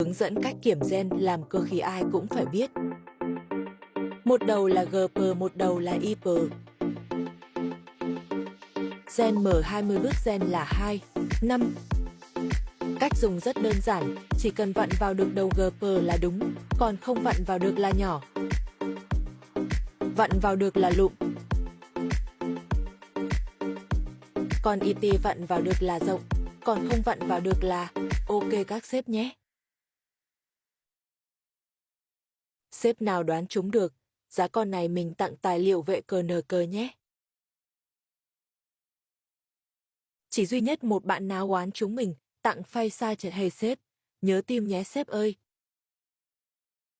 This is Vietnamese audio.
Hướng dẫn cách kiểm gen làm cơ khí ai cũng phải biết. Một đầu là GP, một đầu là IP. Gen M20 bước gen là 2, 5. Cách dùng rất đơn giản, chỉ cần vặn vào được đầu GP là đúng, còn không vặn vào được là nhỏ. Vặn vào được là lụm. Còn IP vặn vào được là rộng, còn không vặn vào được là ok các sếp nhé. Sếp nào đoán trúng được, giá con này mình tặng tài liệu vệ cờ nờ cờ nhé. Chỉ duy nhất một bạn nào đoán trúng mình, tặng file sai chật hay sếp. Nhớ tim nhé sếp ơi.